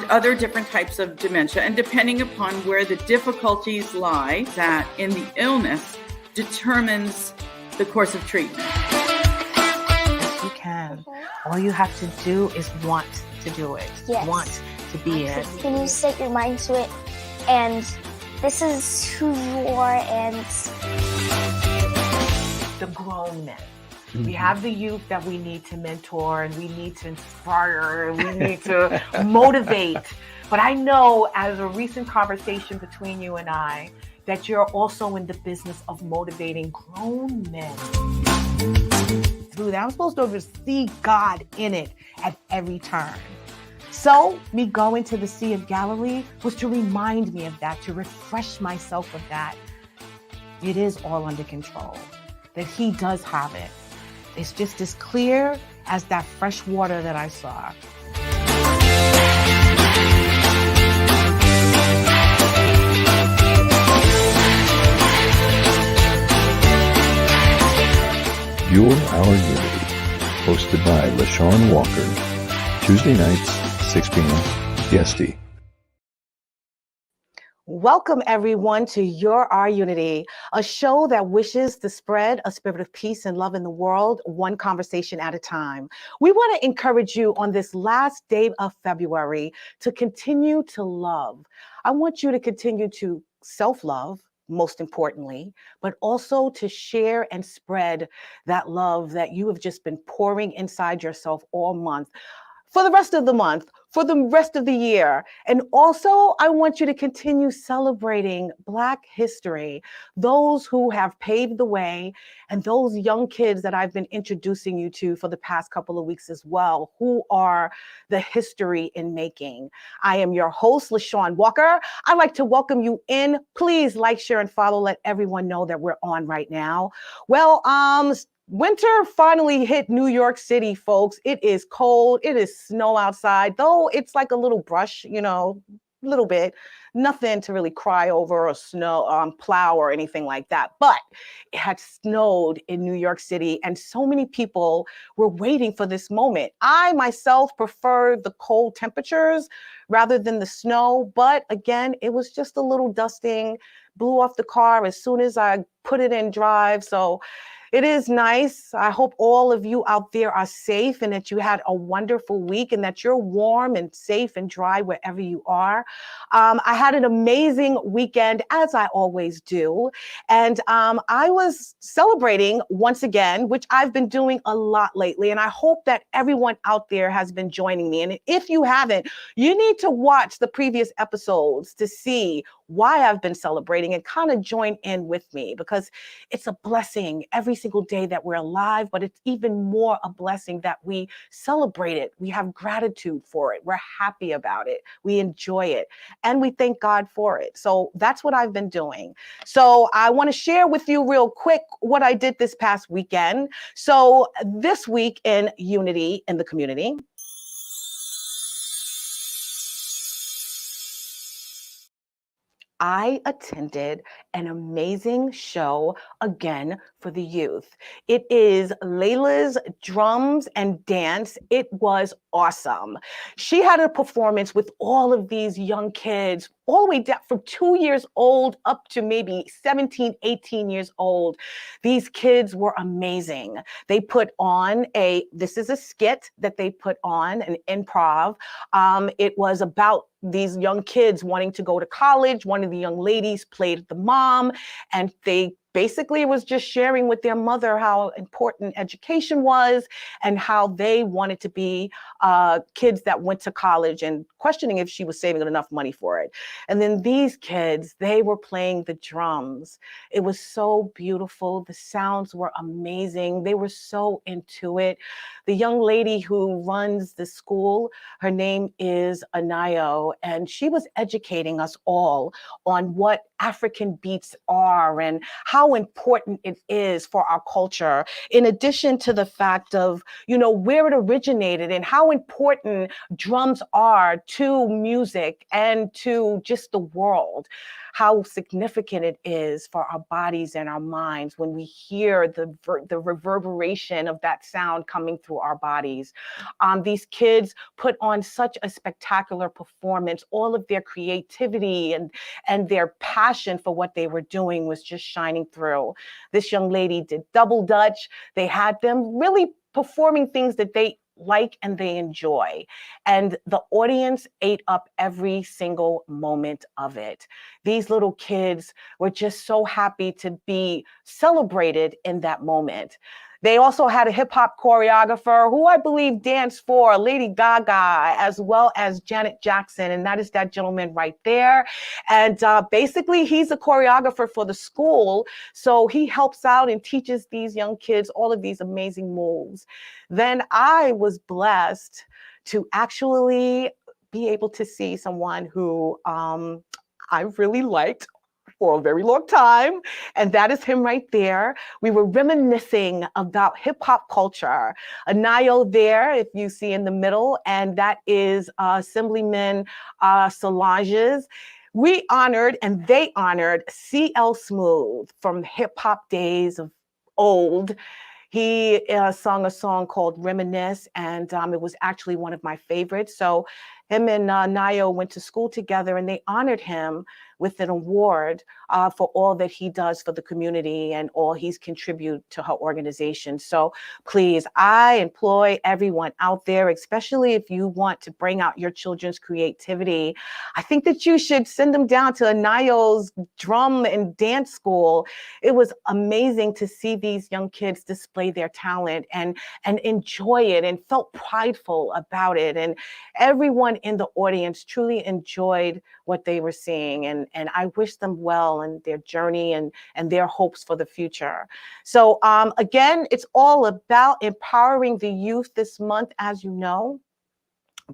other different types of dementia, and depending upon where the difficulties lie, that in the illness determines the course of treatment. Yes, you can. All you have to do is want to do it. Yes. Want to be it. When you set your mind to it, and this is who you are, and the grown men. We have the youth that we need to mentor, and we need to inspire, and we need to motivate. But I know, as a recent conversation between you and I, that you're also in the business of motivating grown men. Through that, I'm supposed to see God in it at every turn. So me going to the Sea of Galilee was to remind me of that, to refresh myself of that. It is all under control, that He does have it. It's just as clear as that fresh water that I saw. You're Our Unity, hosted by LeShawn Walker, Tuesday nights, 6 p.m. EST. Welcome, everyone, to Your Our Unity, a show that wishes to spread a spirit of peace and love in the world, one conversation at a time. We want to encourage you on this last day of February to continue to love. I want you to continue to self-love, most importantly, but also to share and spread that love that you have just been pouring inside yourself all month, for the rest of the month, for the rest of the year. And also, I want you to continue celebrating Black history, those who have paved the way, and those young kids that I've been introducing you to for the past couple of weeks as well, who are the history in making. I am your host, LeShawn Walker. I'd like to welcome you in. Please like, share, and follow. Let everyone know that we're on right now. Well, winter finally hit New York City, folks. It is cold. It is snow outside, though it's like a little brush, a little bit. Nothing to really cry over, or snow, plow or anything like that. But it had snowed in New York City, and so many people were waiting for this moment. I myself prefer the cold temperatures rather than the snow. But again, it was just a little dusting, blew off the car as soon as I put it in drive. So it is nice. I hope all of you out there are safe and that you had a wonderful week and that you're warm and safe and dry wherever you are. I had an amazing weekend, as I always do. And I was celebrating once again, which I've been doing a lot lately. And I hope that everyone out there has been joining me. And if you haven't, you need to watch the previous episodes to see why I've been celebrating and kind of join in with me, because it's a blessing every single day that we're alive, but it's even more a blessing that we celebrate it. We have gratitude for it. We're happy about it. We enjoy it, and we thank God for it. So that's what I've been doing. So I want to share with you real quick what I did this past weekend. So this week in Unity in the community, I attended an amazing show again for the youth. It is Layla's Drums and Dance. It was awesome. She had a performance with all of these young kids, all the way down from 2 years old up to maybe 17, 18 years old. These kids were amazing. They put on this is a skit that they put on, an improv. It was about these young kids wanting to go to college. One of the young ladies played the mom, and they basically was just sharing with their mother how important education was and how they wanted to be kids that went to college, and questioning if she was saving enough money for it. And then these kids, they were playing the drums. It was so beautiful. The sounds were amazing. They were so into it. The young lady who runs the school, her name is Anayo, and she was educating us all on what African beats are and how important it is for our culture, in addition to the fact of, where it originated and how important drums are to music and to just the world. how significant it is for our bodies and our minds when we hear the reverberation of that sound coming through our bodies. These kids put on such a spectacular performance. All of their creativity and their passion for what they were doing was just shining through. This young lady did double dutch. They had them really performing things that they like and they enjoy. And the audience ate up every single moment of it. These little kids were just so happy to be celebrated in that moment. They also had a hip hop choreographer who I believe danced for Lady Gaga as well as Janet Jackson. And that is that gentleman right there. And basically he's a choreographer for the school. So he helps out and teaches these young kids all of these amazing moves. Then I was blessed to actually be able to see someone who I really liked for a very long time, and that is him right there. We were reminiscing about hip hop culture. Anayo there, if you see in the middle, and that is Assemblyman Solange's. We honored and they honored CL Smooth from hip hop days of old. He sung a song called Reminisce, and it was actually one of my favorites. So him and Nayo went to school together, and they honored him with an award for all that he does for the community and all he's contributed to her organization. So please, I employ everyone out there, especially if you want to bring out your children's creativity. I think that you should send them down to Anayo's drum and dance school. It was amazing to see these young kids display their talent and enjoy it and felt prideful about it. And everyone in the audience truly enjoyed what they were seeing. And I wish them well in their journey and their hopes for the future. So again, it's all about empowering the youth this month, as you know.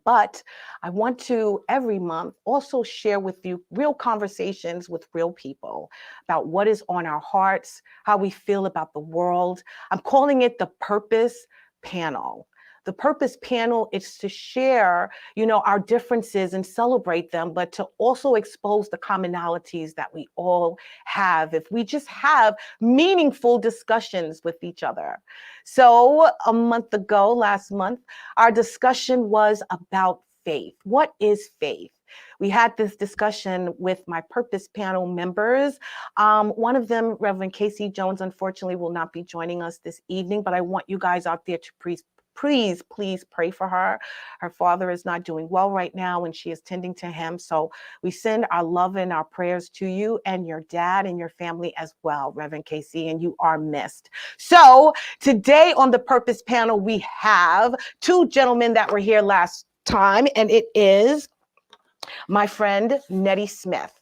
But I want to every month also share with you real conversations with real people about what is on our hearts, how we feel about the world. I'm calling it the Purpose Panel. The Purpose Panel is to share, our differences and celebrate them, but to also expose the commonalities that we all have if we just have meaningful discussions with each other. So a month ago, last month, our discussion was about faith. What is faith? We had this discussion with my Purpose Panel members. One of them, Reverend Casey Jones, unfortunately will not be joining us this evening, but I want you guys out there to please pray for her. Her father is not doing well right now and she is tending to him. So we send our love and our prayers to you and your dad and your family as well, Reverend Casey, and you are missed. So today on the Purpose Panel, we have two gentlemen that were here last time, and it is my friend Neddy Smith.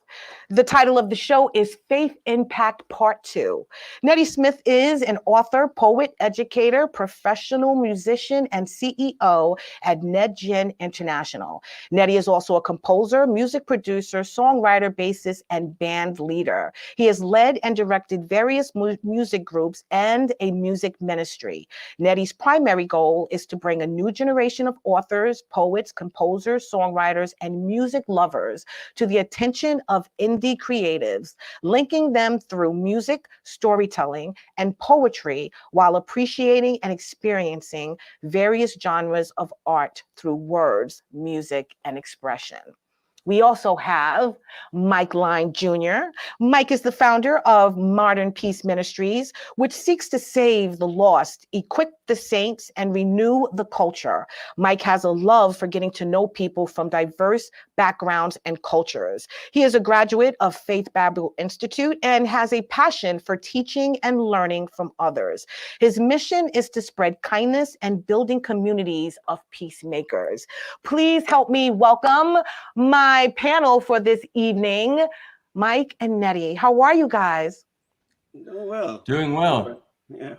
The title of the show is Faith Impact Part 2. Neddy Smith is an author, poet, educator, professional musician, and CEO at NedGen International. Neddy is also a composer, music producer, songwriter, bassist, and band leader. He has led and directed various music groups and a music ministry. Neddy's primary goal is to bring a new generation of authors, poets, composers, songwriters, and music lovers to the attention of indie creatives, linking them through music, storytelling, and poetry while appreciating and experiencing various genres of art through words, music, and expression. We also have Mike Line Jr. Mike is the founder of Modern Peace Ministries, which seeks to save the lost, equip the saints, and renew the culture. Mike has a love for getting to know people from diverse backgrounds and cultures. He is a graduate of Faith Bible Institute and has a passion for teaching and learning from others. His mission is to spread kindness and building communities of peacemakers. Please help me welcome my panel for this evening, Mike and Neddy. How are you guys? Doing well. Doing well. Yeah.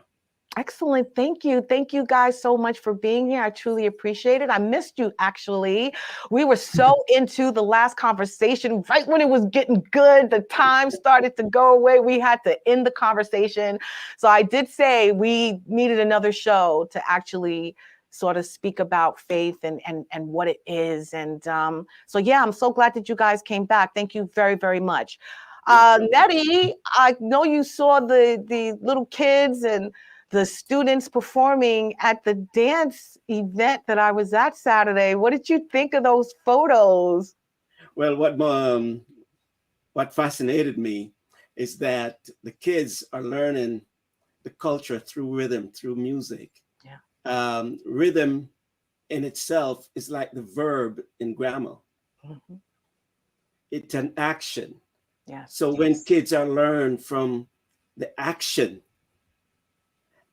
Excellent. Thank you. Thank you guys so much for being here. I truly appreciate it. I missed you, actually. We were so into the last conversation. Right when it was getting good, the time started to go away. We had to end the conversation. So I did say we needed another show to actually sort of speak about faith and what it is. And so, yeah, I'm so glad that you guys came back. Thank you very, very much. Neddy, I know you saw the little kids and the students performing at the dance event that I was at Saturday. What did you think of those photos? Well, what fascinated me is that the kids are learning the culture through rhythm, through music. Yeah. Rhythm in itself is like the verb in grammar. Mm-hmm. It's an action. Yes. So when kids are learned from the action,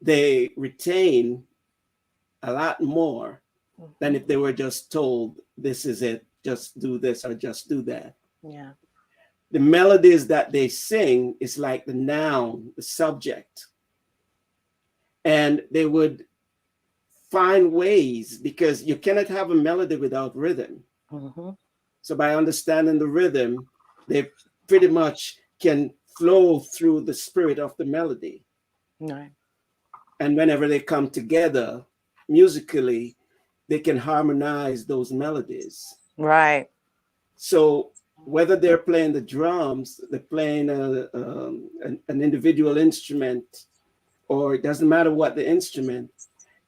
they retain a lot more than if they were just told, this is it, just do this or just do that. Yeah. The melodies that they sing is like the noun, the subject. And they would find ways, because you cannot have a melody without rhythm. Mm-hmm. So by understanding the rhythm, they pretty much can flow through the spirit of the melody. Right. And whenever they come together musically, they can harmonize those melodies. Right. So whether they're playing the drums, they're playing an individual instrument, or it doesn't matter what the instrument,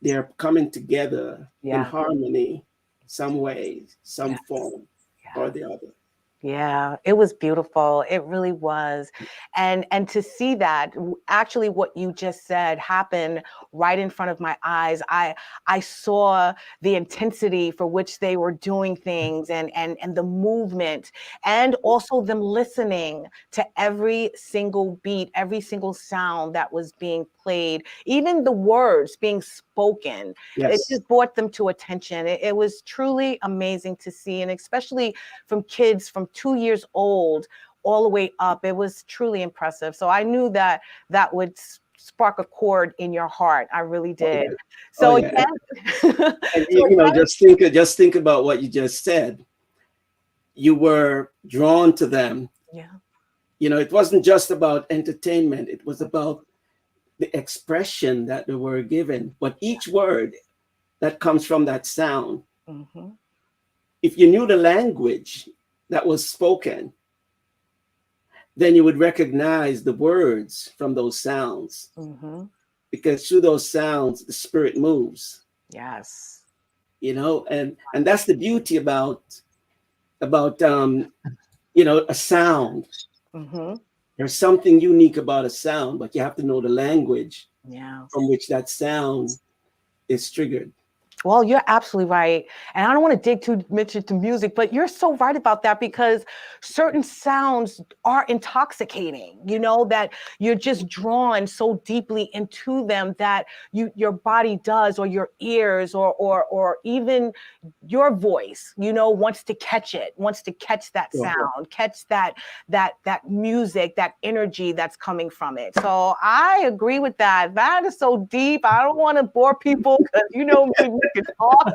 they're coming together in harmony, some way, some form or the other. Yeah, it was beautiful. It really was. And to see that, actually what you just said happened right in front of my eyes. I saw the intensity for which they were doing things, and the movement, and also them listening to every single beat, every single sound that was being played, even the words being spoken. It just brought them to attention. It was truly amazing to see, and especially from kids from 2 years old all the way up. It was truly impressive. So I knew that would spark a chord in your heart. I really did. So again, and just think about what you just said. You were drawn to them. Yeah. It wasn't just about entertainment. It was about the expression that they were given. But each word that comes from that sound, if you knew the language that was spoken, then you would recognize the words from those sounds. Because through those sounds, the spirit moves. Yes. And that's the beauty about a sound. There's something unique about a sound, but you have to know the language from which that sound is triggered. Well, you're absolutely right. And I don't want to dig too much into music, but you're so right about that, because certain sounds are intoxicating, that you're just drawn so deeply into them that your body does, or your ears, or even your voice, wants to catch it, wants to catch that sound, catch that music, that energy that's coming from it. So I agree with that. That is so deep. I don't want to bore people, because we can talk.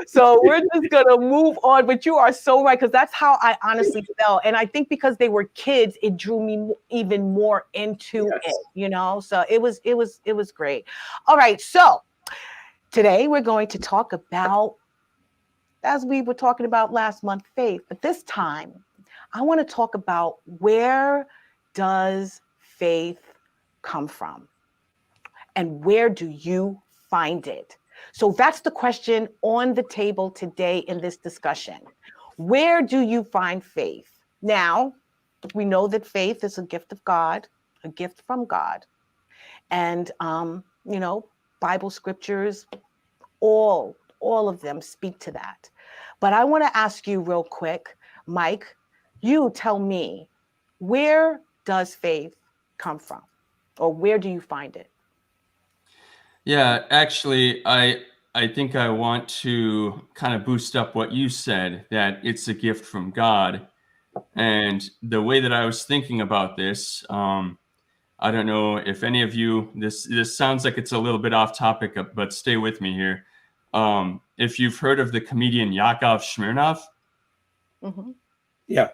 So we're just gonna move on. But you are so right, because that's how I honestly felt. And I think because they were kids, it drew me even more into it, so it was great. All right, so today we're going to talk about, as we were talking about last month, faith. But this time I want to talk about, where does faith come from? And where do you find it? So that's the question on the table today in this discussion. Where do you find faith? Now, we know that faith is a gift of God, a gift from God. And, Bible scriptures, all of them speak to that. But I want to ask you real quick, Mike, you tell me, where does faith come from? Or where do you find it? Yeah, actually, I think I want to kind of boost up what you said, that it's a gift from God. And the way that I was thinking about this, I don't know if any of you, this sounds like it's a little bit off topic, but stay with me here. If you've heard of the comedian Yakov Smirnoff. Yeah.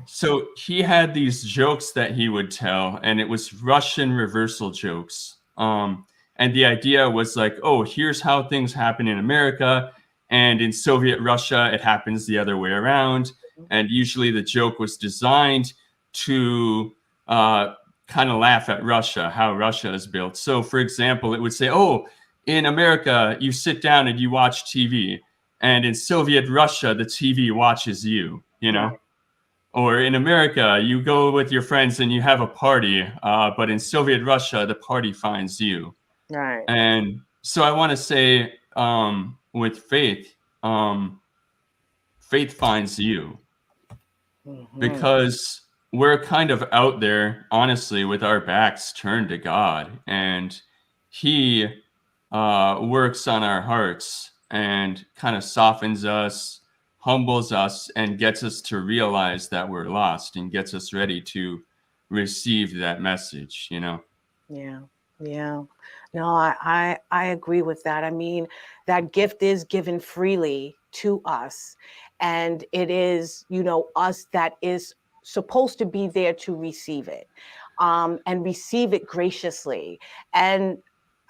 So he had these jokes that he would tell, and it was Russian reversal jokes. And the idea was like, oh, here's how things happen in America. And in Soviet Russia, it happens the other way around. And usually the joke was designed to kind of laugh at Russia, how Russia is built. So, for example, it would say, oh, in America, you sit down and you watch TV. And in Soviet Russia, the TV watches you, you know? Right. Or in America, you go with your friends and you have a party. But in Soviet Russia, the party finds you. Right. And so I want to say with faith, faith finds you. Because we're kind of out there, honestly, with our backs turned to God, and He works on our hearts and kind of softens us, humbles us, and gets us to realize that we're lost and gets us ready to receive that message, you know? Yeah. Yeah. No, I agree with that. I mean, that gift is given freely to us. And it is, you know, us that is supposed to be there to receive it, and receive it graciously. And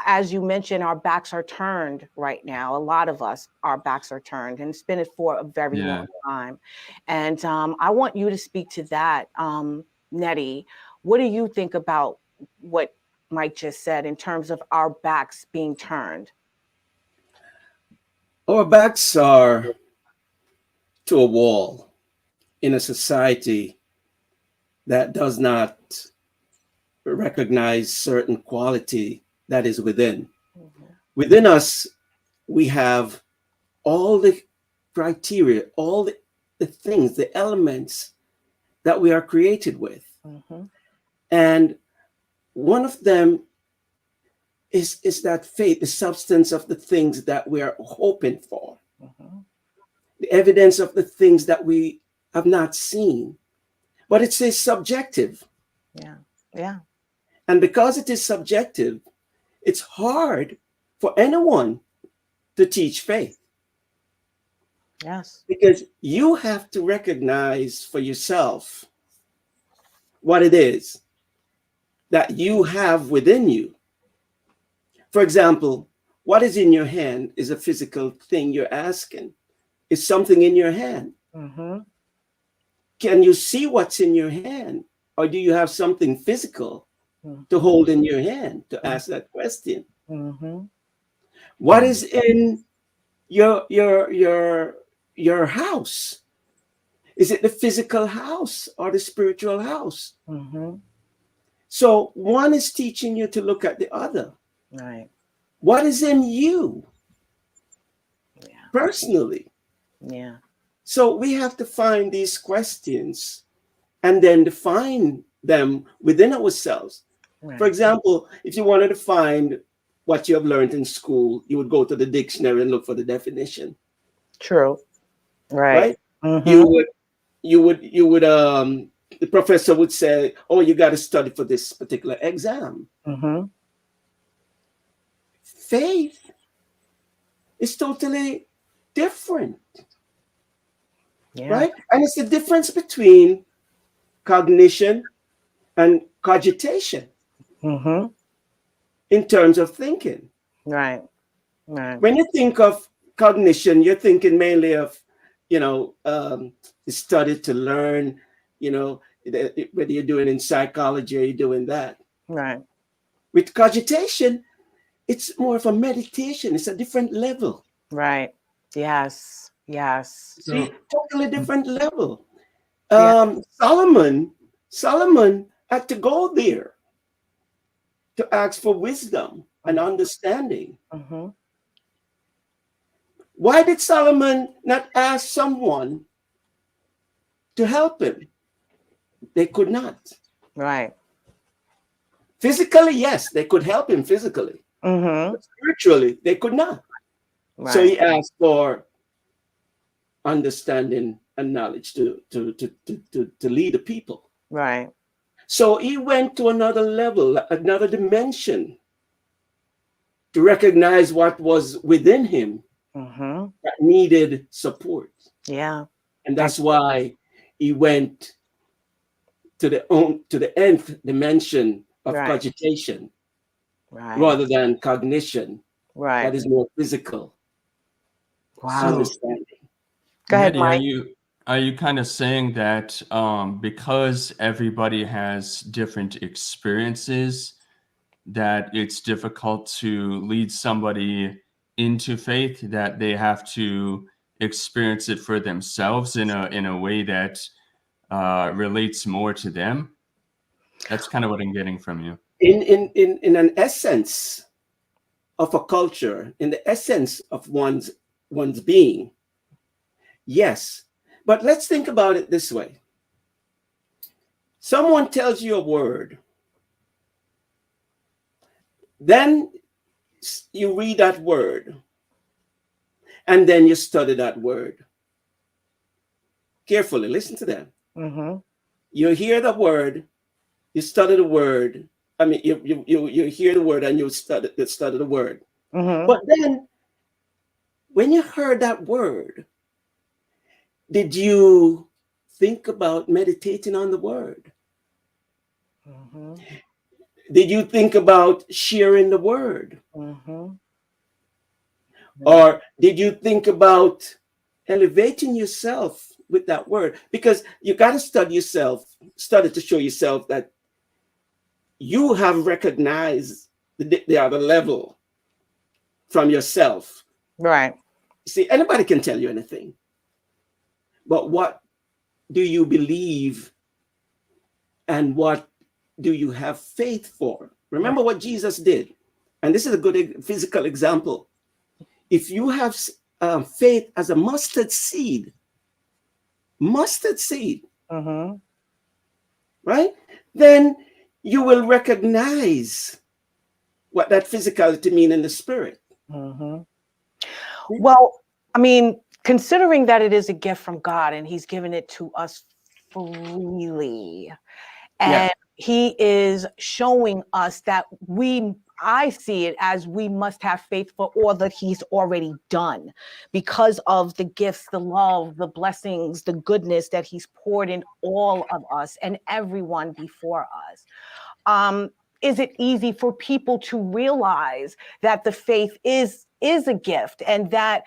as you mentioned, our backs are turned right now. A lot of us, our backs are turned, and it's been it for a very long time. And I want you to speak to that, Neddy. What do you think about what Mike just said in terms of our backs being turned? Our backs are to a wall in a society that does not recognize certain quality that is within. Within us, we have all the criteria, all the things, the elements that we are created with. And one of them is that faith, the substance of the things that we are hoping for, the evidence of the things that we have not seen. But it's a subjective. Yeah. And because it is subjective, it's hard for anyone to teach faith. Yes. Because you have to recognize for yourself what it is that you have within you. For example, what is in your hand is a physical thing you're asking. Is something in your hand? Can you see what's in your hand? Or do you have something physical to hold in your hand to ask that question? What is in your house? Is it the physical house or the spiritual house? So one is teaching you to look at the other. Right. What is in you personally? Yeah. So we have to find these questions and then define them within ourselves. Right. For example, if you wanted to find what you have learned in school, you would go to the dictionary and look for the definition. True. Right. You would the professor would say, oh, you got to study for this particular exam. Faith is totally different. Right? And it's the difference between cognition and cogitation in terms of thinking. Right. Right. When you think of cognition, you're thinking mainly of, study to learn, whether you're doing in psychology or you're doing that. Right. With cogitation, it's more of a meditation. It's a different level. Right. Yes. Yes. See, totally different level. Solomon had to go there to ask for wisdom and understanding. Why did Solomon not ask someone to help him? They could not. Right. Physically, yes, they could help him physically. But spiritually, they could not. Right. So he asked for understanding and knowledge to lead the people. Right. So he went to another level, another dimension, to recognize what was within him that needed support. Yeah. And that's why he went to the nth dimension of cogitation rather than cognition. Right. That is more physical. Wow. understanding. Go ahead, Neddy, Mike. are you kind of saying that because everybody has different experiences, that it's difficult to lead somebody into faith, that they have to experience it for themselves in a way that relates more to them? That's kind of what I'm getting from you. In an essence of a culture, in the essence of one's being, yes. But let's think about it this way. Someone tells you a word, then you read that word, and then you study that word. Carefully, listen to them. Mm-hmm. You hear the word, you study the word. I mean, you hear the word and you study the word. Mm-hmm. But then, when you heard that word, did you think about meditating on the word? Mm-hmm. Did you think about sharing the word? Mm-hmm. Or did you think about elevating yourself with that word? Because you got to study yourself, study to show yourself that you have recognized the other level from yourself. Right. See, anybody can tell you anything. But what do you believe and what do you have faith for? Remember what Jesus did. And this is a good physical example. If you have faith as a mustard seed, Mm-hmm. right? Then you will recognize what that physicality means in the spirit. Mm-hmm. Well, I mean, considering that it is a gift from God and He's given it to us freely, and He is showing us that I see it as we must have faith for all that He's already done because of the gifts, the love, the blessings, the goodness that He's poured in all of us and everyone before us. Is it easy for people to realize that the faith is a gift and that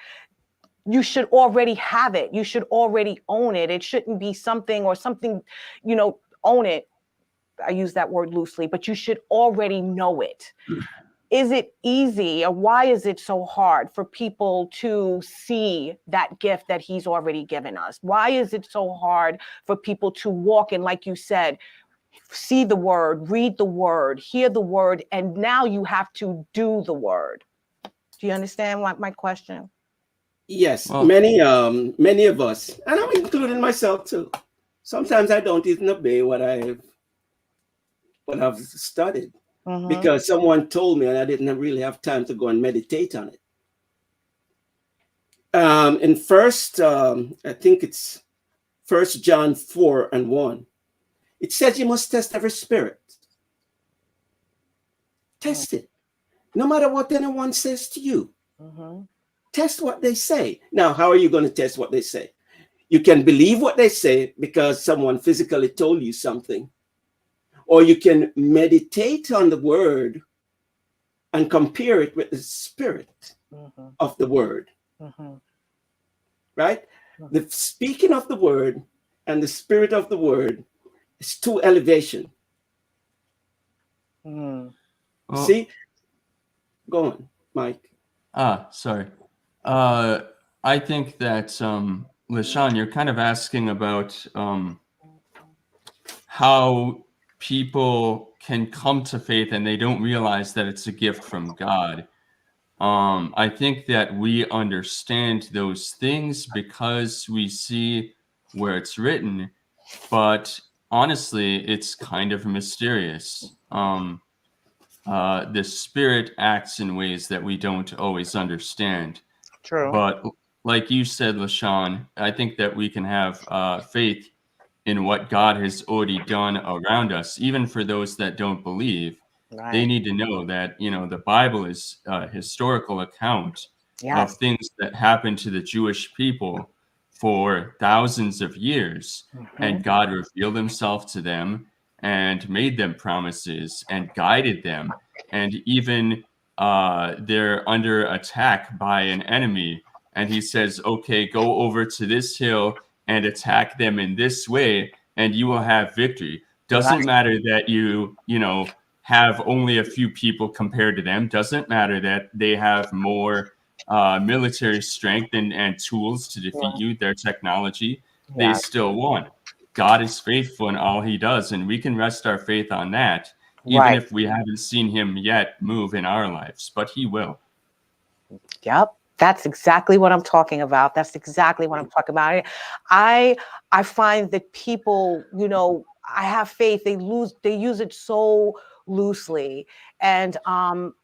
you should already have it? You should already own it. It shouldn't be something, own it. I use that word loosely, but you should already know it. Is it easy, or why is it so hard for people to see that gift that He's already given us? Why is it so hard for people to walk in, like you said, see the word, read the word, hear the word, and now you have to do the word? Do you understand my question? Yes, Well, many of us, and I'm including myself too. Sometimes I don't even obey what I've studied because someone told me and I didn't really have time to go and meditate on it. In I think it's 1 John 4:1. It says you must test every spirit. Test it. No matter what anyone says to you. Test what they say. Now, how are you going to test what they say? You can believe what they say because someone physically told you something. Or you can meditate on the word and compare it with the spirit of the word. Right? The speaking of the word and the spirit of the word is two elevation. well, See? Go on, Mike. Sorry. I think that LeShawn, you're kind of asking about how people can come to faith and they don't realize that it's a gift from God. I think that we understand those things because we see where it's written, but honestly, it's kind of mysterious. The Spirit acts in ways that we don't always understand. True. But like you said, LeShawn, I think that we can have faith in what God has already done around us, even for those that don't believe. Right. They need to know that, the Bible is a historical account of Yes. things that happened to the Jewish people for thousands of years. And God revealed Himself to them and made them promises and guided them. And even they're under attack by an enemy. and he says, okay, go over to this hill and attack them in this way, and you will have victory. Doesn't matter that you have only a few people compared to them. Doesn't matter that they have more military strength and tools to defeat you, their technology. They still won. God is faithful in all he does, and we can rest our faith on that, even if we haven't seen him yet move in our lives, but he will. Yep. That's exactly what I'm talking about. That's exactly what I'm talking about. I find that people, I have faith, they use it so loosely. And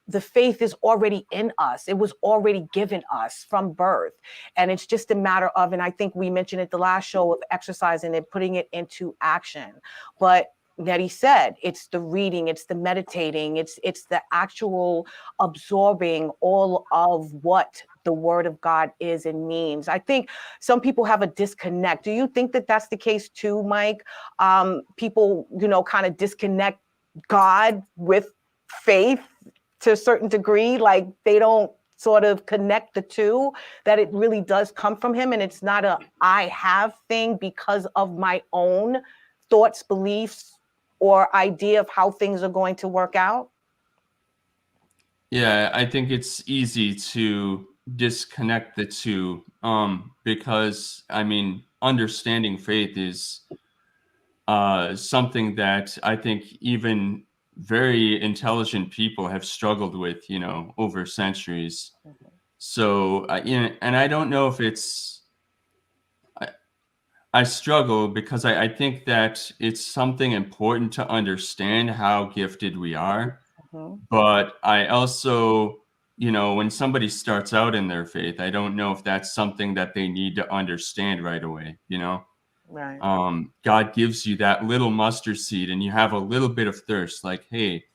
the faith is already in us. It was already given us from birth. And it's just a matter of, and I think we mentioned it the last show, of exercising and putting it into action. But Neddy said, it's the reading, it's the meditating, it's the actual absorbing all of what the word of God is and means. I think some people have a disconnect. Do you think that that's the case too, Mike? People, kind of disconnect God with faith to a certain degree, like they don't sort of connect the two, that it really does come from him and it's not a I have thing because of my own thoughts, beliefs, or idea of how things are going to work out? Yeah, I think it's easy to disconnect the two, because understanding faith is something that I think even very intelligent people have struggled with, over centuries. So, and I don't know if I struggle because I think that it's something important to understand how gifted we are. But I also, when somebody starts out in their faith, I don't know if that's something that they need to understand right away, Right. God gives you that little mustard seed and you have a little bit of thirst, like, hey,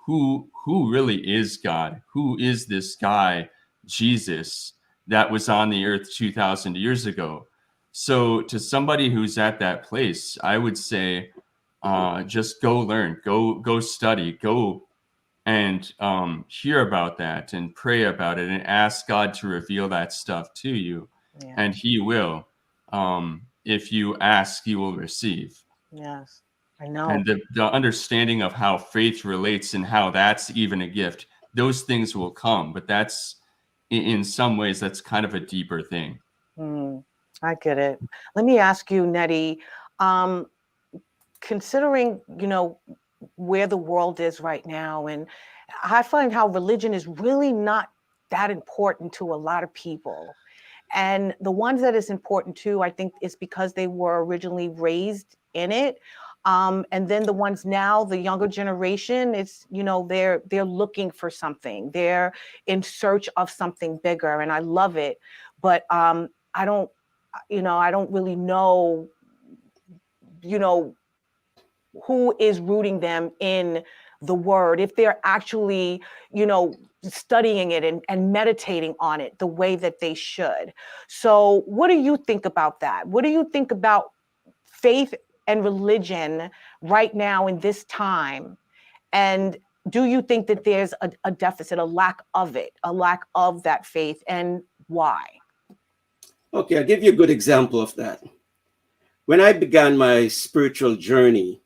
who really is God? Who is this guy, Jesus, that was on the earth 2,000 years ago? So to somebody who's at that place, I would say, just go learn, go study, go and hear about that and pray about it and ask God to reveal that stuff to you. Yeah. And he will. If you ask, you will receive. Yes, I know. And the understanding of how faith relates and how that's even a gift, those things will come. But that's, in some ways, that's kind of a deeper thing. I get it. Let me ask you, Neddy, considering, where the world is right now, and I find how religion is really not that important to a lot of people. And the ones that is important to, I think, is because they were originally raised in it. And then the ones now, the younger generation, it's, they're looking for something. They're in search of something bigger. And I love it. But I don't really know, who is rooting them in the word, if they're actually, studying it and meditating on it the way that they should. So what do you think about that? What do you think about faith and religion right now in this time? And do you think that there's a deficit, a lack of it, a lack of that faith, and why? Okay, I'll give you a good example of that. When I began my spiritual journey,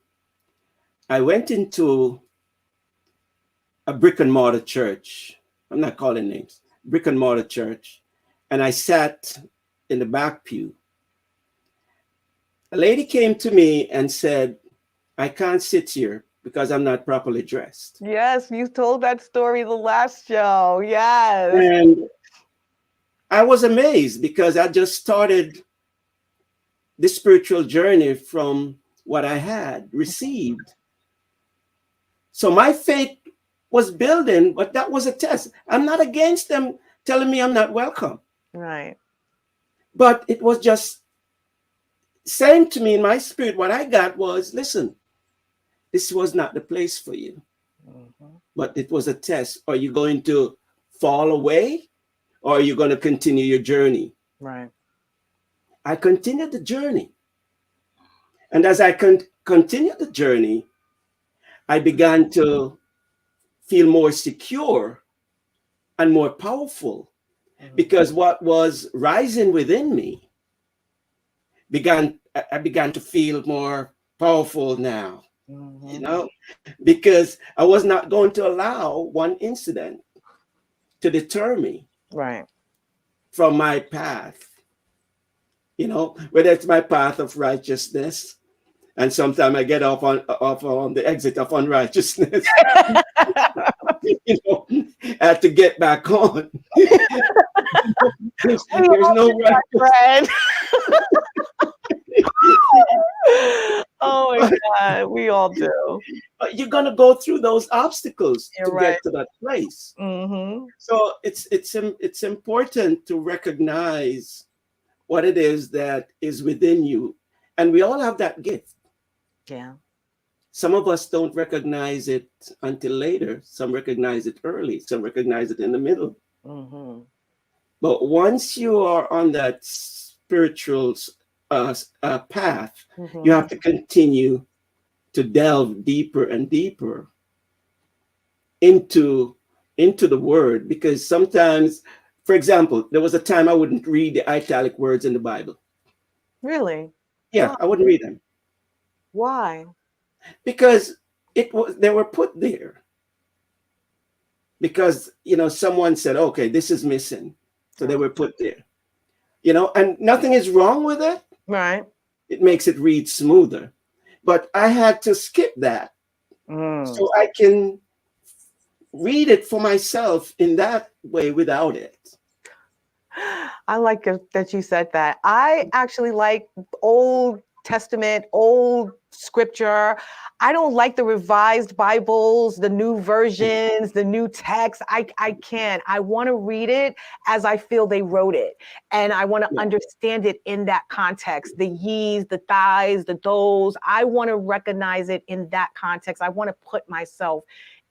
I went into a brick and mortar church. I'm not calling names. Brick and mortar church. And I sat in the back pew. A lady came to me and said, I can't sit here because I'm not properly dressed. Yes, you told that story the last show. Yes. And I was amazed because I just started this spiritual journey from what I had received. So my faith was building, but that was a test. I'm not against them telling me I'm not welcome. Right. But it was just saying to me in my spirit, what I got was, listen, this was not the place for you. But it was a test. Are you going to fall away or are you going to continue your journey? Right. I continued the journey. And as I continued the journey, I began to feel more secure and more powerful because what was rising within me I began to feel more powerful now, you know, because I was not going to allow one incident to deter me Right. from my path, you know, whether it's my path of righteousness. And sometimes I get off on the exit of unrighteousness. You know, I have to get back on. there's no right. Oh my God, we all do. But you're gonna go through those obstacles You're to right. get to that place. Mm-hmm. So it's important to recognize what it is that is within you, and we all have that gift. Yeah. Some of us don't recognize it until later. Some recognize it early. Some recognize it in the middle. Mm-hmm. But once you are on that spiritual path, you have to continue to delve deeper and deeper into the word, because sometimes, for example, there was a time I wouldn't read the italic words in the Bible. Really? Yeah, I wouldn't read them Why? because they were put there because, you know, someone said, okay, this is missing, so they were put there, you know, and nothing is wrong with it. Right. It makes it read smoother, but I had to skip that so I can read it for myself in that way without it. I like that you said that. I actually like Old Testament, old scripture. I don't like the revised Bibles, the new versions, the new text. I can't. I want to read it as I feel they wrote it. And I want to understand it in that context, the ye's, the thys, the those. I want to recognize it in that context. I want to put myself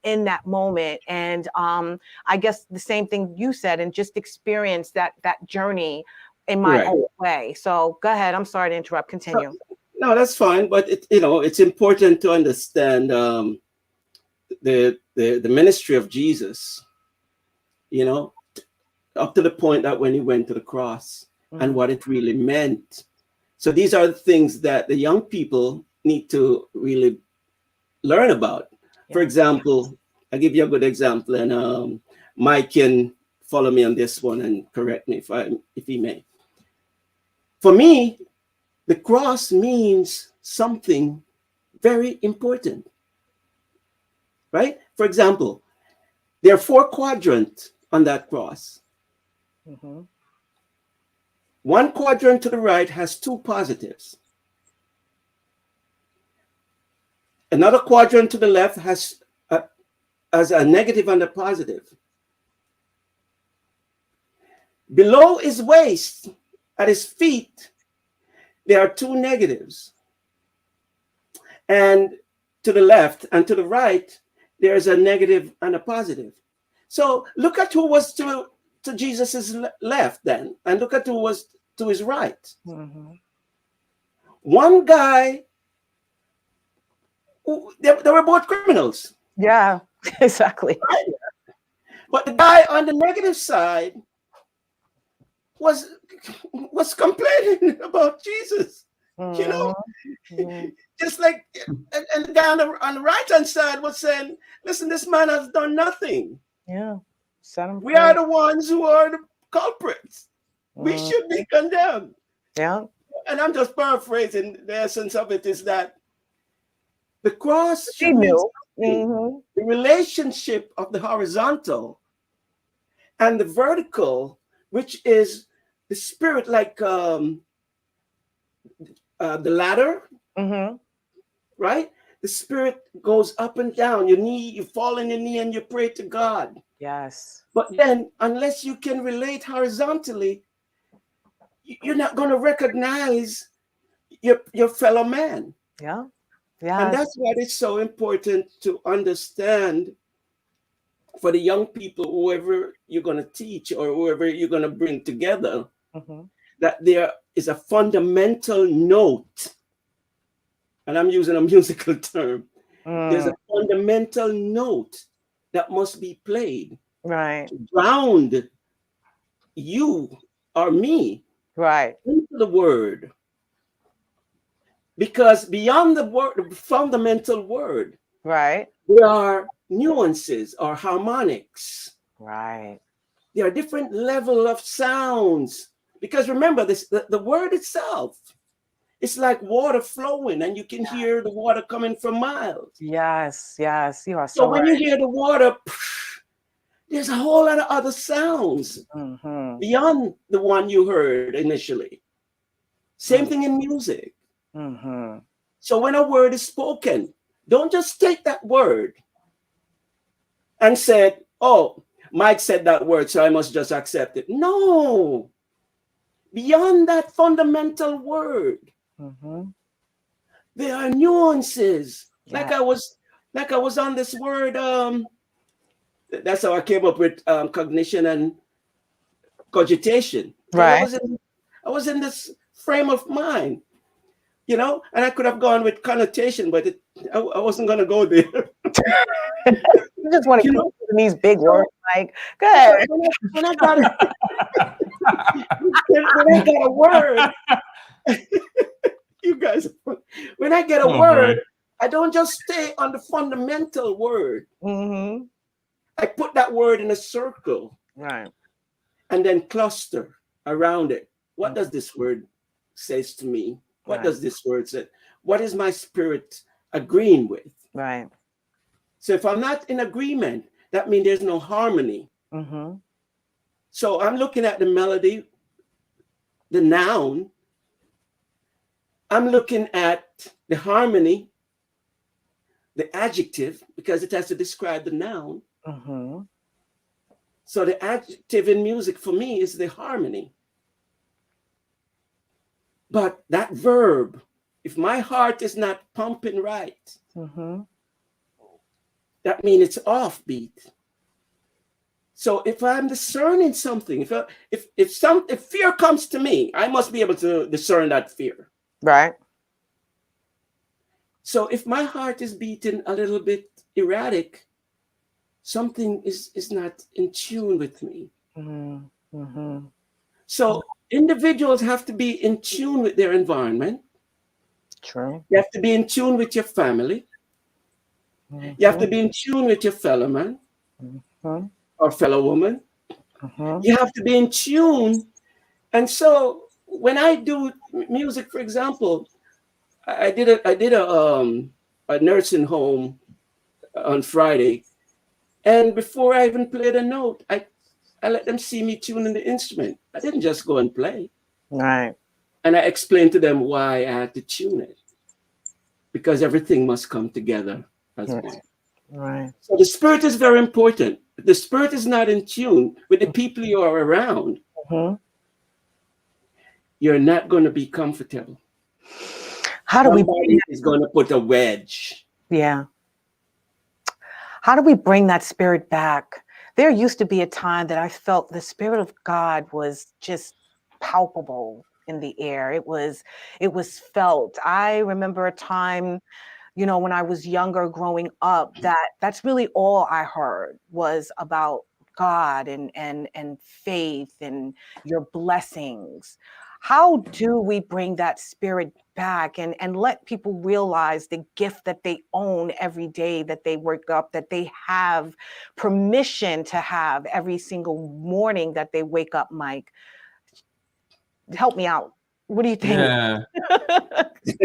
in that moment. And I guess the same thing you said, and just experience that journey in my own way. So go ahead. I'm sorry to interrupt. Continue. No, that's fine. But it's important to understand the ministry of Jesus, you know, up to the point that when he went to the cross and what it really meant. So these are the things that the young people need to really learn about. For example, I'll give you a good example, and Mike can follow me on this one and correct me if he may. For me, the cross means something very important, right? For example, there are 4 quadrants on that cross. One quadrant to the right has 2 positives. Another quadrant to the left has a negative and a positive. Below his waist, at his feet, there are 2 negatives. And to the left and to the right, there's a negative and a positive. So look at who was to Jesus's left then, and look at who was to his right. One guy, they were both criminals. Yeah, exactly. Right? But the guy on the negative side was complaining about Jesus, you know, just like, and the guy on the right hand side was saying, "Listen, this man has done nothing. Yeah, we are the ones who are the culprits. We should be condemned." Yeah, and I'm just paraphrasing. The essence of it is that the cross, she knew the relationship of the horizontal and the vertical, which is the spirit, like the ladder, right? The spirit goes up and down. You fall on your knee and you pray to God. Yes. But then, unless you can relate horizontally, you're not going to recognize your fellow man. Yeah. Yeah. And that's why it's so important to understand, for the young people, whoever you're going to teach or whoever you're going to bring together, that there is a fundamental note, and I'm using a musical term. There's a fundamental note that must be played, right, to ground you or me Right. into the word. Because beyond the word, the fundamental word, Right. there are nuances or harmonics. Right. There are different level of sounds. Because remember, the word itself, it's like water flowing, and you can hear the water coming from miles. Yes. Yes. You are So so when you right. hear the water, there's a whole lot of other sounds Mm-hmm. beyond the one you heard initially. Same thing in music. Mm-hmm. So when a word is spoken, don't just take that word and say, oh, Mike said that word, so I must just accept it. No. Beyond that fundamental word, Mm-hmm. there are nuances. Yeah. Like I was on this word. That's how I came up with cognition and cogitation. Because Right. I was in this frame of mind, you know, and I could have gone with connotation, but I wasn't going to go there. You just want to You keep know, using these big so words, like, good. when I got when I got a word, you guys, when I get a Oh boy. word, I don't just stay on the fundamental word. Mm-hmm. I put that word in a circle Right. and then cluster around it. What does this word says to me? What Right. does this word say? What is my spirit agreeing with? Right. So if I'm not in agreement, that means there's no harmony. Mm-hmm. So I'm looking at the melody, the noun. I'm looking at the harmony, the adjective, because it has to describe the noun. Mm-hmm. So the adjective in music for me is the harmony. But that verb, if my heart is not pumping right, Mm-hmm. that means it's offbeat. So if I'm discerning something, if fear comes to me, I must be able to discern that fear. Right. So if my heart is beating a little bit erratic, something is not in tune with me. Mm-hmm. So individuals have to be in tune with their environment. True. You have to be in tune with your family. Mm-hmm. You have to be in tune with your fellow man Mm-hmm. or fellow woman. Mm-hmm. You have to be in tune. And so when I do music, for example, I did a nursing home on Friday. And before I even played a note, I let them see me tuning the instrument. I didn't just go and play. Right. And I explained to them why I had to tune it. Because everything must come together as Yes. one. Right. So the spirit is very important. If the spirit is not in tune with the people you are around, Mm-hmm. you're not going to be comfortable. How do we? Somebody is going to put a wedge. Yeah. How do we bring that spirit back? There used to be a time that I felt the spirit of God was just palpable in the air. It was felt. I remember a time, when I was younger growing up, that's really all I heard was about God and faith and your blessings. How do we bring that spirit back and let people realize the gift that they own every day that they wake up, that they have permission to have every single morning that they wake up, Mike? Help me out. What do you think? Yeah.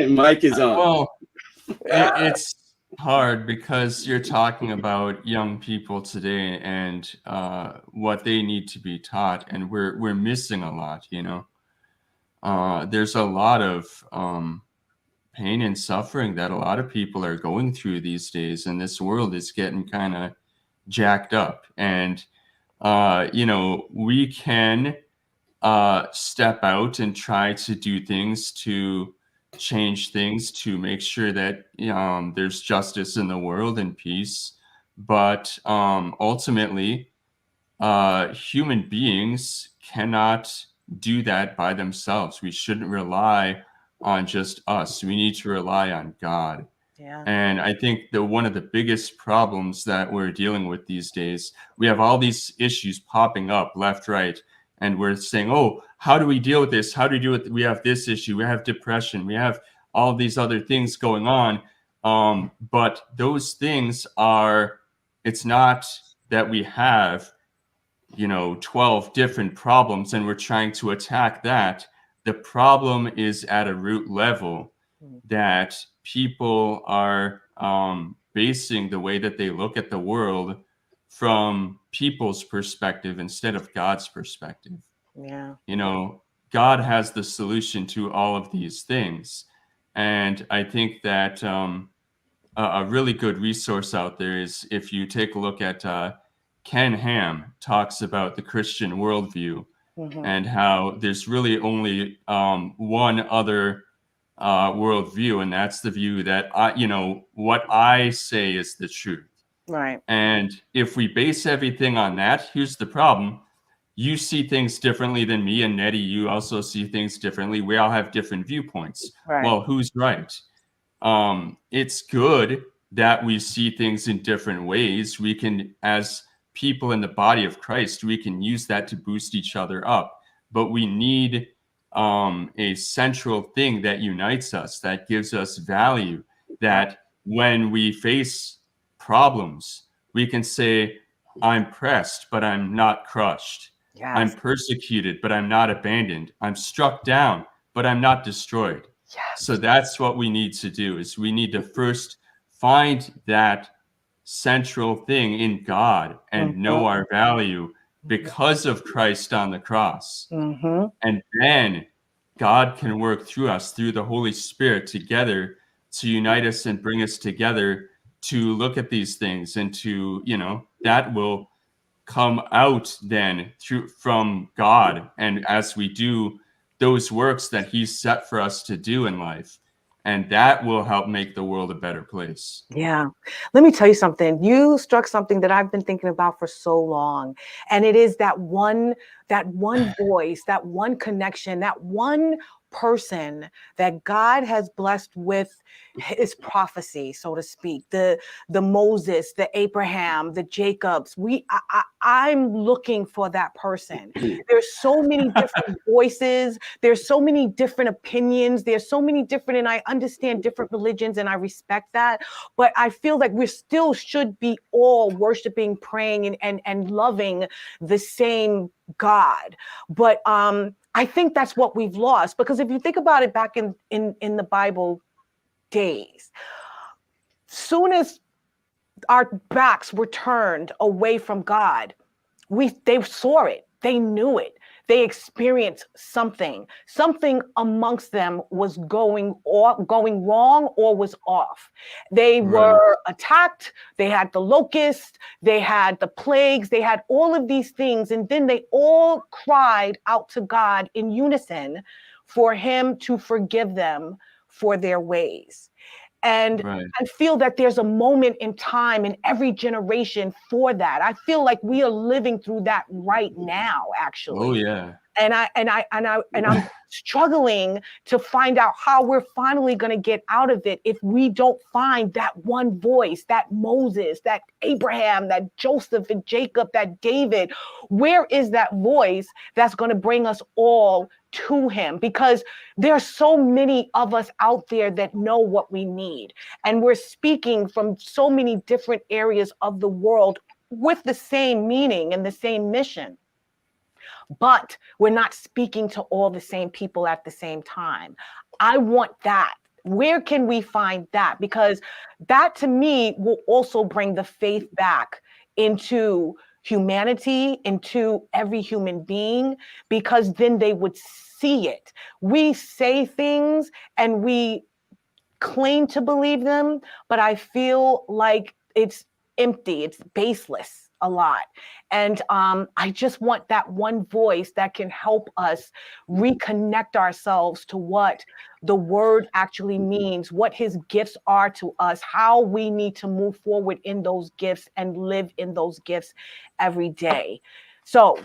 Mike is on. Well, it's hard because you're talking about young people today and what they need to be taught, and we're missing a lot. There's a lot of pain and suffering that a lot of people are going through these days, and this world is getting kind of jacked up. And we can step out and try to do things to change things to make sure that there's justice in the world and peace. But ultimately, human beings cannot do that by themselves. We shouldn't rely on just us. We need to rely on God. Yeah. And I think one of the biggest problems that we're dealing with these days, we have all these issues popping up left, right, and we're saying, oh, how do we deal with this? How do we deal with, we have this issue, we have depression, we have all these other things going on. But those things are, it's not that we have, 12 different problems and we're trying to attack that. The problem is at a root level that people are basing the way that they look at the world from people's perspective instead of God's perspective. Yeah. God has the solution to all of these things. And I think that a really good resource out there is if you take a look at Ken Ham talks about the Christian worldview and how there's really only one other worldview, and that's the view that what I say is the truth. Right. And if we base everything on that, here's the problem. You see things differently than me, and Neddy, you also see things differently. We all have different viewpoints. Right. Well, who's right? It's good that we see things in different ways. We can, as people in the body of Christ, we can use that to boost each other up. But we need a central thing that unites us, that gives us value, that when we face problems, we can say, I'm pressed, but I'm not crushed. Yes. I'm persecuted, but I'm not abandoned. I'm struck down, but I'm not destroyed. Yes. So that's what we need to do, is we need to first find that central thing in God and know our value because of Christ on the cross. And then God can work through us, through the Holy Spirit, together to unite us and bring us together to look at these things, and to, that will come out then from God. And as we do those works that he's set for us to do in life, and that will help make the world a better place. Yeah. Let me tell you something. You struck something that I've been thinking about for so long. And it is that one voice, that one connection, that one person that God has blessed with his prophecy, so to speak, the Moses, the Abraham, the Jacobs. I'm looking for that person. There's so many different voices. There's so many different opinions. There's so many different, and I understand different religions and I respect that, but I feel like we still should be all worshiping, praying, and loving the same God. But I think that's what we've lost, because if you think about it, back in the Bible days, soon as our backs were turned away from God, they saw it, they knew it, they experienced something amongst them was going wrong or was off. They were attacked, they had the locusts, they had the plagues, they had all of these things, and then they all cried out to God in unison for him to forgive them for their ways. And I feel that there's a moment in time in every generation for that. I feel like we are living through that right now, actually. Oh yeah. And I'm struggling to find out how we're finally going to get out of it if we don't find that one voice, that Moses, that Abraham, that Joseph and Jacob, that David. Where is that voice that's going to bring us all to him? Because there are so many of us out there that know what we need. And we're speaking from so many different areas of the world with the same meaning and the same mission. But we're not speaking to all the same people at the same time. I want that. Where can we find that? Because that, to me, will also bring the faith back into humanity, into every human being, because then they would see it. We say things and we claim to believe them, but I feel like it's empty, it's baseless a lot. And I just want that one voice that can help us reconnect ourselves to what the word actually means, what his gifts are to us, how we need to move forward in those gifts and live in those gifts every day. So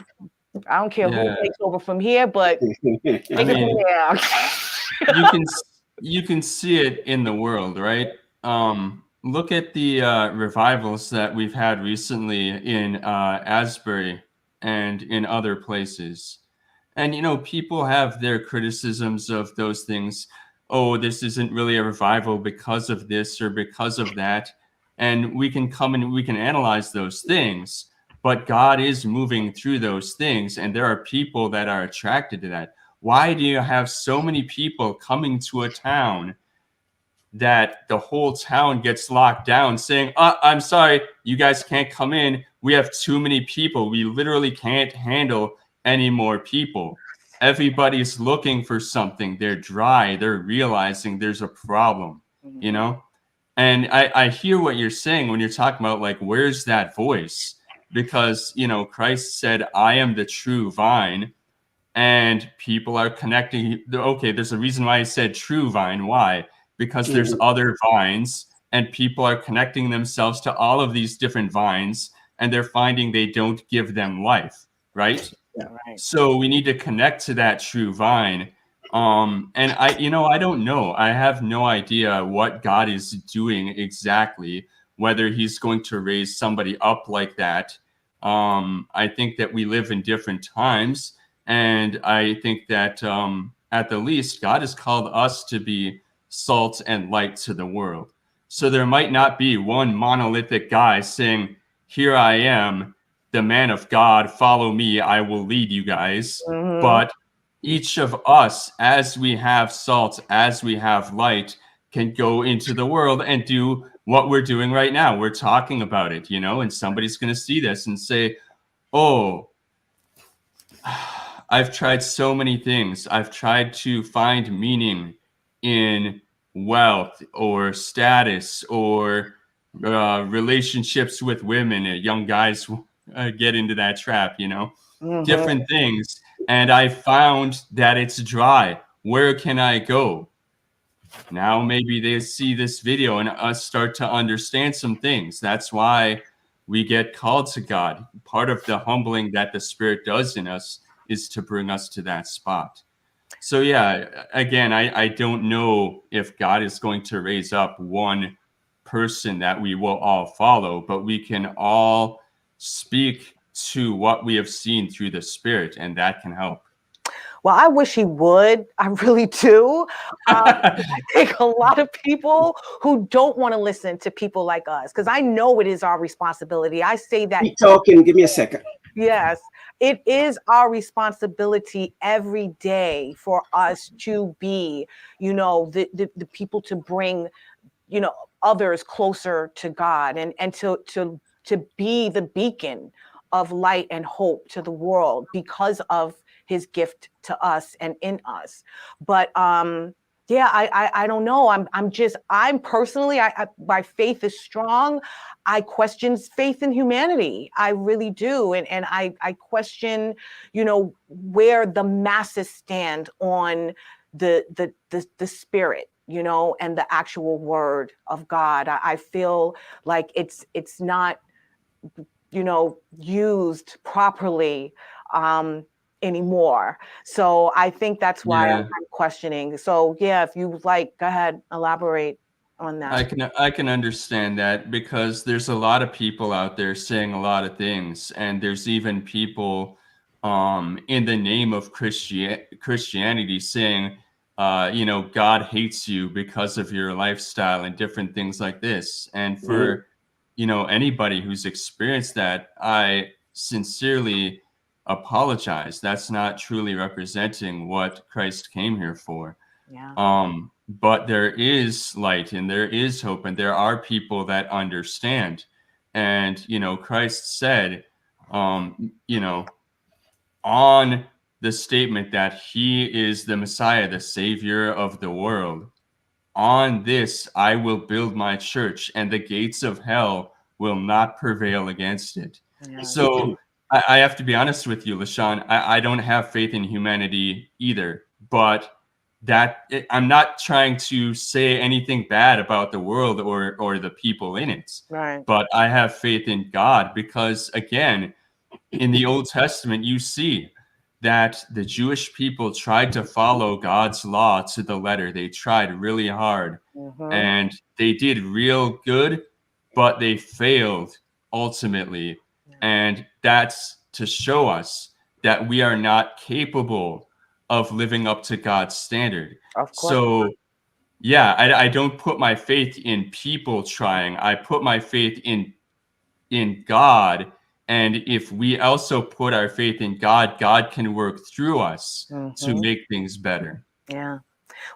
I don't care who takes over from here, but I mean, you can see it in the world, right? Look at the revivals that we've had recently in Asbury and in other places. And, people have their criticisms of those things. Oh, this isn't really a revival because of this or because of that. And we can come and we can analyze those things, but God is moving through those things. And there are people that are attracted to that. Why do you have so many people coming to a town that the whole town gets locked down saying, I'm sorry, you guys can't come in. We have too many people. We literally can't handle any more people. Everybody's looking for something. They're dry. They're realizing there's a problem, And I hear what you're saying when you're talking about, like, where's that voice? Because, Christ said, I am the true vine. And people are connecting. Okay, there's a reason why I said true vine. Why? Because there's other vines, and people are connecting themselves to all of these different vines, and they're finding they don't give them life, right? Yeah, right. So we need to connect to that true vine. And I don't know. I have no idea what God is doing exactly, whether he's going to raise somebody up like that. I think that we live in different times. And I think that at the least, God has called us to be salt and light to the world. So there might not be one monolithic guy saying, here I am, the man of God, follow me, I will lead you guys. Mhm. But each of us, as we have salt, as we have light, can go into the world and do what we're doing right now. We're talking about it, and somebody's going to see this and say, oh, I've tried so many things. I've tried to find meaning in wealth or status or relationships with women. Young guys get into that trap, different things. And I found that it's dry. Where can I go? Now maybe they see this video and us start to understand some things. That's why we get called to God. Part of the humbling that the Spirit does in us is to bring us to that spot. So yeah, again, I don't know if God is going to raise up one person that we will all follow, but we can all speak to what we have seen through the Spirit, and that can help. Well, I wish he would. I really do. I think a lot of people who don't want to listen to people like us, because I know it is our responsibility. I say that. Keep talking. Give me a second. Yes, it is our responsibility every day for us to be, the people to bring, others closer to God and to be the beacon of light and hope to the world because of his gift to us and in us. But yeah, I don't know. I'm personally, my faith is strong. I question faith in humanity. I really do. And I question, where the masses stand on the spirit, and the actual word of God. I feel like it's not, used properly anymore. So I think that's why I'm questioning. So yeah, if you like, go ahead, elaborate on that. I can understand that, because there's a lot of people out there saying a lot of things, and there's even people in the name of Christianity saying, God hates you because of your lifestyle and different things like this. And for anybody who's experienced that, I sincerely apologize. That's not truly representing what Christ came here for. Yeah. But there is light and there is hope, and there are people that understand. And Christ said, on the statement that he is the Messiah, the Savior of the world, on this I will build my church, and the gates of hell will not prevail against it. Yeah. So I have to be honest with you, LeShawn. I don't have faith in humanity either, but I'm not trying to say anything bad about the world or the people in it. Right. But I have faith in God, because again, in the Old Testament, you see that the Jewish people tried to follow God's law to the letter. They tried really hard, and they did real good, but they failed ultimately. And that's to show us that we are not capable of living up to God's standard. Of course. So yeah, I don't put my faith in people trying. I put my faith in God. And if we also put our faith in God, God can work through us to make things better. Yeah.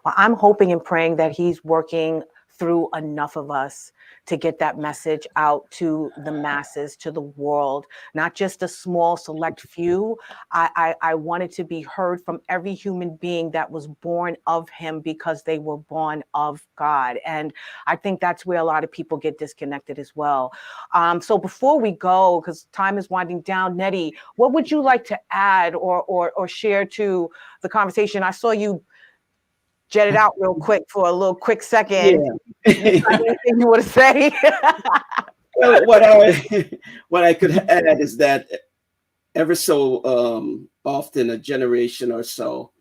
Well, I'm hoping and praying that he's working through enough of us to get that message out to the masses, to the world, not just a small select few. I want it to be heard from every human being that was born of him because they were born of God. And I think that's where a lot of people get disconnected as well. So before we go, because time is winding down, Neddy, what would you like to add or share to the conversation? I saw you jet it out real quick for a little quick second. Yeah. Anything you want to say? Well, what I could add is that ever so often, a generation or so,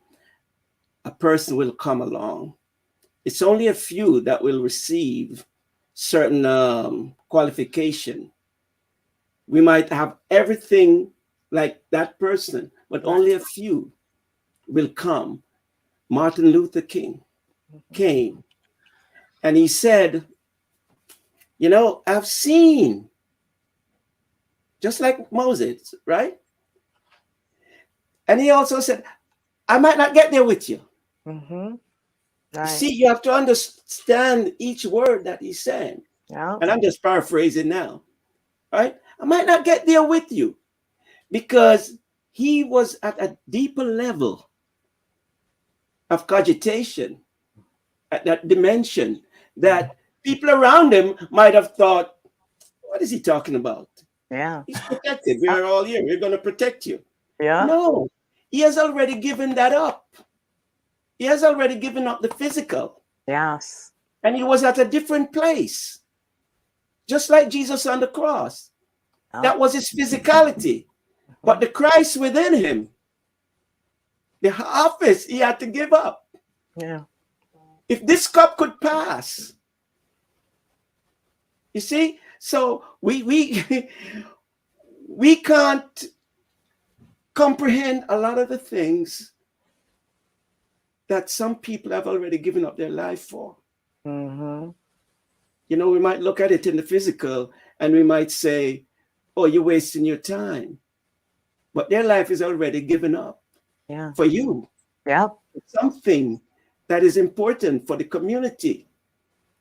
a person will come along. It's only a few that will receive certain qualification. We might have everything like that person, but only a few will come. Martin Luther King came and he said, you know, I've seen, just like Moses, right? And he also said, I might not get there with you. Right. See, you have to understand each word that he's saying. Yeah. And I'm just paraphrasing now, right? I might not get there with you because he was at a deeper level of cogitation, at that dimension that people around him might have thought, what is he talking about? Yeah. He's protected. We are all here. We're going to protect you. Yeah. No, he has already given that up. He has already given up the physical. Yes. And he was at a different place. Just like Jesus on the cross. That was his physicality. But the Christ within him, the office he had to give up. Yeah. If this cup could pass, you see, so we can't comprehend a lot of the things that some people have already given up their life for. You know, we might look at it in the physical and we might say, oh, you're wasting your time. But their life is already given up for you. Yeah. Something that is important for the community.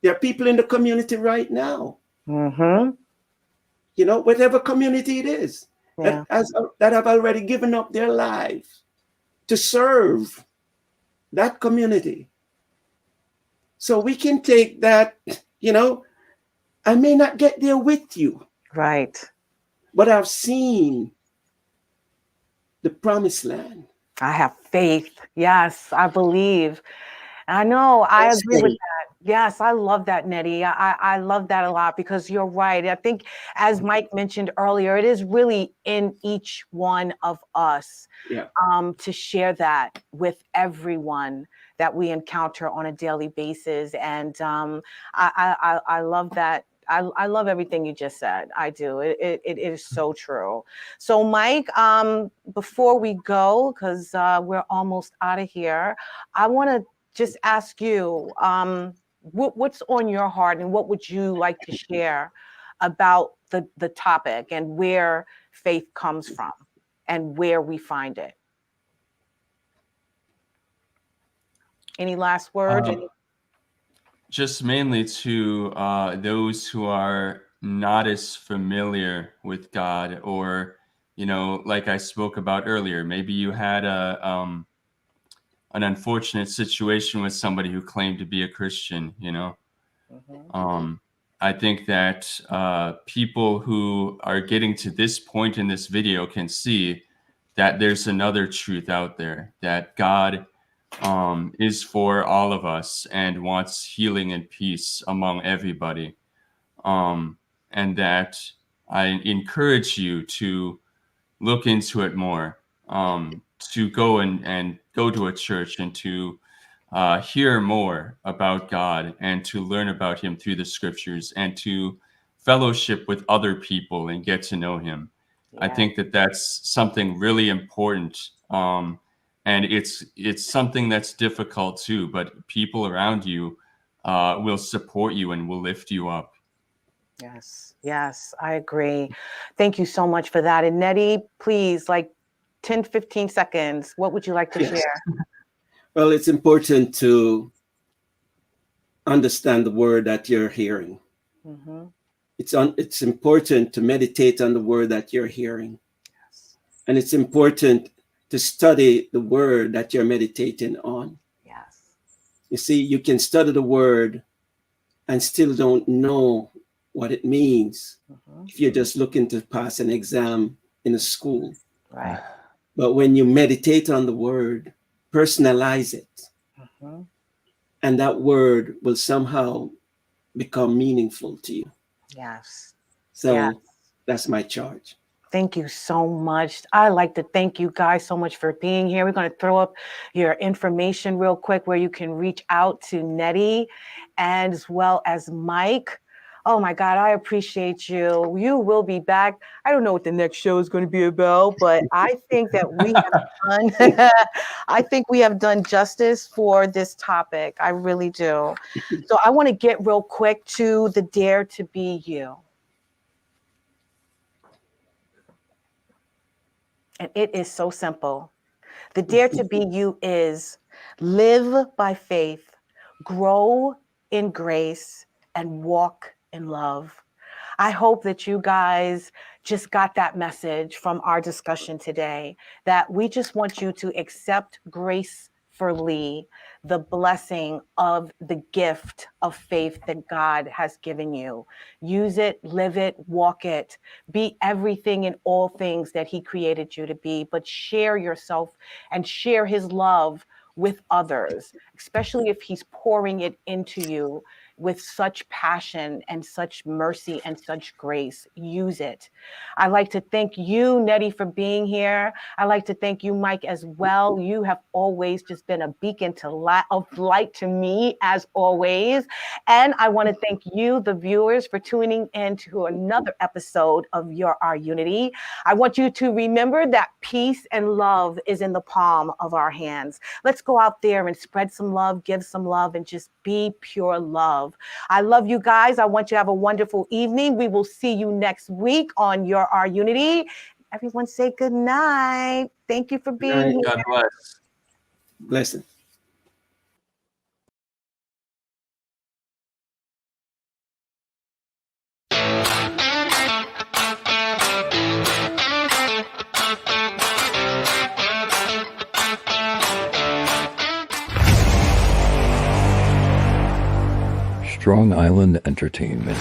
There are people in the community right now. You know, whatever community it is, that have already given up their lives to serve that community. So we can take that, you know, I may not get there with you. Right. But I've seen the promised land. I have faith. Yes, I believe. I know. I agree with that. Yes, I love that, Neddy. I love that a lot because you're right. I think, as Mike mentioned earlier, it is really in each one of us to share that with everyone that we encounter on a daily basis. And I love that. I love everything you just said. I do. It is so true. So, Mike, before we go, because we're almost out of here, I want to just ask you, what's on your heart and what would you like to share about the topic and where faith comes from and where we find it? Any last words? Just mainly to those who are not as familiar with God, or, you know, like I spoke about earlier, maybe you had an unfortunate situation with somebody who claimed to be a Christian, you know. I think that people who are getting to this point in this video can see that there's another truth out there, that God is for all of us and wants healing and peace among everybody. And that I encourage you to look into it more, to go and go to a church and to hear more about God and to learn about him through the scriptures and to fellowship with other people and get to know him. I think that that's something really important. And it's something that's difficult too, but people around you will support you and will lift you up. Yes, yes, I agree. Thank you so much for that. And Neddy, please, like 10, 15 seconds, what would you like to Yes. share? Well, it's important to understand the word that you're hearing. Mm-hmm. It's important to meditate on the word that you're hearing. Yes. And it's important to study the word that you're meditating on. Yes. You see, you can study the word and still don't know what it means if you're just looking to pass an exam in a school. Right. But when you meditate on the word, personalize it, and that word will somehow become meaningful to you. Yes. So that's my charge. Thank you so much. I like to thank you guys so much for being here. We're going to throw up your information real quick where you can reach out to Neddy and as well as Mike. Oh my God, I appreciate you. You will be back. I don't know what the next show is going to be about, but I think that we have done, I think we have done justice for this topic. I really do. So I want to get real quick to the Dare to Be You. And it is so simple. The Dare to Be You is live by faith, grow in grace, and walk in love. I hope that you guys just got that message from our discussion today, that we just want you to accept gracefully the blessing of the gift of faith that God has given you. Use it, live it, walk it, be everything in all things that he created you to be, but share yourself and share his love with others, especially if he's pouring it into you with such passion and such mercy and such grace. Use it. I'd like to thank you, Neddy, for being here. I'd like to thank you, Mike, as well. You have always just been a beacon of light to me, as always. And I want to thank you, the viewers, for tuning in to another episode of Our Unity. I want you to remember that peace and love is in the palm of our hands. Let's go out there and spread some love, give some love, and just be pure love. I love you guys. I want you to have a wonderful evening. We will see you next week on Our Unity. Everyone say good night. Thank you for being here. God bless. Blessings. Strong Island Entertainment.